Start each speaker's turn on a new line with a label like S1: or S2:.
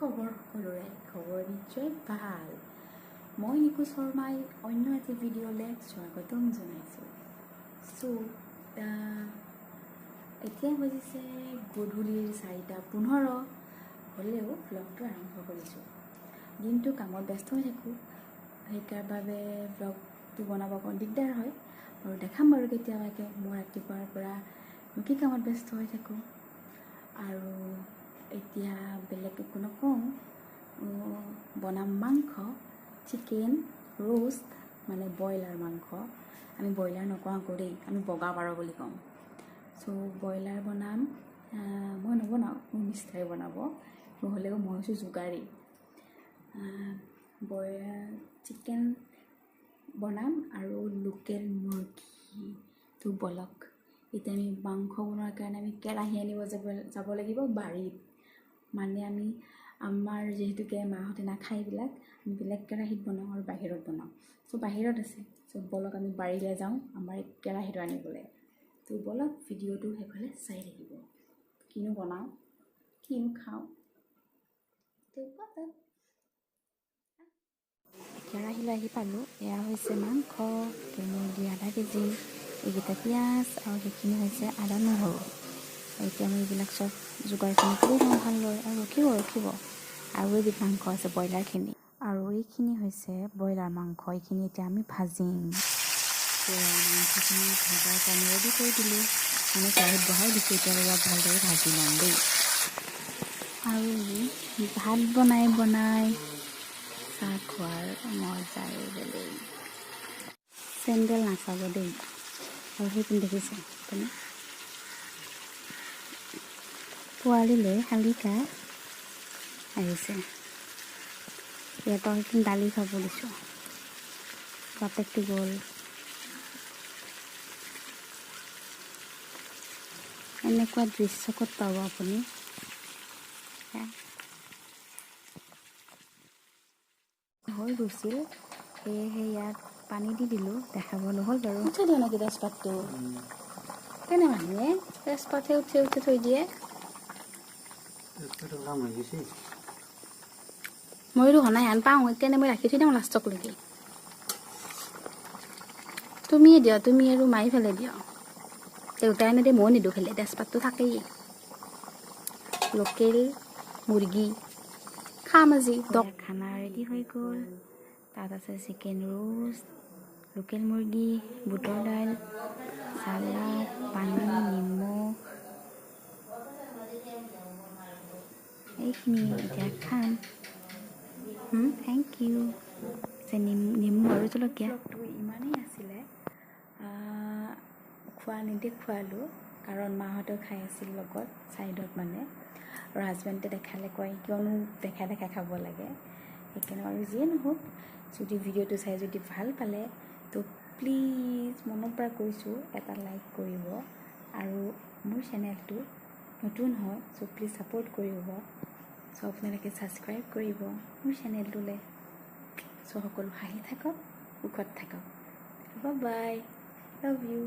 S1: খবৰ সকলোৰে খবৰ নিশ্চয় ভাল মই নিকু শৰ্মাই অন্য এটা ভিডিঅ'লৈ স্বাগতম জনাইছোঁ এতিয়া বাজিছে গধূলিৰ 4:15 হ'লেও ব্লগটো আৰম্ভ কৰিছোঁ দিনটো কামত ব্যস্ত হৈ থাকোঁ সেইকাৰ বাবে ব্লগটো বনাব অকণ দিগদাৰ হয় আৰু দেখাম বাৰু কেতিয়াবাকৈ মই ৰাতিপুৱাৰ পৰা কি কামত ব্যস্ত হৈ থাকোঁ আৰু এতিয়া বেলেগ একো নকওঁ বনাম মাংস চিকেন ৰোষ্ট মানে ব্ৰইলাৰ মাংস আমি ব্ৰইলাৰ নকওঁ আকৌ দেই আমি বগা পাৰ বুলি কওঁ ব্ৰইলাৰ বনাম মই নবনাওঁ মোৰ মিষ্টাৰে বনাব নহ'লেও মই হৈছোঁ যোগাৰী ব্ৰইলাৰ চিকেন বনাম আৰু লোকেল মুৰ্গীটো বলক এতিয়া আমি মাংস বনোৱাৰ কাৰণে আমি কেৰাহী আনিব যাব লাগিব বাৰীত মানে আমি আমাৰ যিহেতুকে মাহঁতে নাখায় এইবিলাক আমি বেলেগ কেৰাহীত বনাওঁ আৰু বাহিৰত বনাওঁ বাহিৰত আছে বলক আমি বাৰীলৈ যাওঁ আমাৰ কেৰাহীটো আনিবলৈ বলক ভিডিঅ'টো সেইফালে চাই থাকিব কিনো বনাওঁ কিনো খাওঁ কেৰাহীলৈ আহি পালোঁ এয়া হৈছে মাংস মুৰ্গী আধা কেজি এইকেইটা পিঁয়াজ আৰু সেইখিনি হৈছে আদা নহৰু এতিয়া আমি এইবিলাক চব যোগাৰখিনি কৰি লওঁ ভালদৰে আৰু ৰখিব আৰু এবিধ মাংস আছে ব্ৰইলাৰখিনি আৰু এইখিনি হৈছে ব্ৰইলাৰ মাংস এইখিনি এতিয়া আমি ভাজিম মাংসখিনি ভজাৰ কাৰণে ৰেডি কৰি দিলোঁ মানে কেৰাহীত বহাই দিছোঁ এতিয়া অলপ ভালদৰে ভাজি ল'ম দেই আৰু ভাত বনাই চাহ খোৱাৰ মজাই বেলেগ চেণ্ডেল নাচাব দেই আৰু সেইখিনি দেখিছে আপুনি পোৱালিলৈ শালিকা আহিছে সিহঁতক সেইখিনি দালি খাব দিছোঁ বাপেকটো গ'ল এনেকুৱা দৃশ্য ক'ত পাব আপুনি হৈ গৈছিল সেয়েহে ইয়াত পানী দি দিলোঁ দেখাব নহ'ল বাৰু উঠাই দিওঁ নেকি তেজপাতটো কেনে মানুহে তেজপাতহে উঠি থৈ দিয়ে মইতো সনাই আন পাওঁ সেইকাৰণে মই ৰাখি থৈ দিওঁ লাষ্টকলৈকে তুমিয়ে দিয়া তুমি আৰু মাৰি ফেলে দিয়া দেউতাই নিদিয়ে মই নিদিওঁ ফেলে তেজপাতটো থাকেই লোকেল মুৰ্গী খাম আজি খানা ৰেডি হৈ গ'ল তাত আছে চিকেন ৰোষ্ট লোকেল মুৰ্গী বুটৰ দাইল চালাড পানী নিমখ এইখিনি এতিয়া খাম থেংক ইউ নেমু আৰু জলকীয়া ইমানেই আছিলে খোৱালোঁ কাৰণ মাহঁতেও খাই আছিল লগত ছাইডত মানে আৰু হাজবেণ্ডে দেখালে কয় কিয়নো দেখাই খাব লাগে সেইকাৰণে আৰু যিয়ে নহওক যদি ভিডিঅ'টো চাই যদি ভাল পালে তো প্লিজ মনৰ পৰা কৈছোঁ এটা লাইক কৰিব আৰু মোৰ চেনেলটো নতুন হয় প্লিজ ছাপোৰ্ট কৰিব আপোনালোকে ছাবস্ক্ৰাইব কৰিব মোৰ চেনেলটোলৈ সকলো হাঁহি থাকক সুখত থাকক বাই বাই লাভ ইউ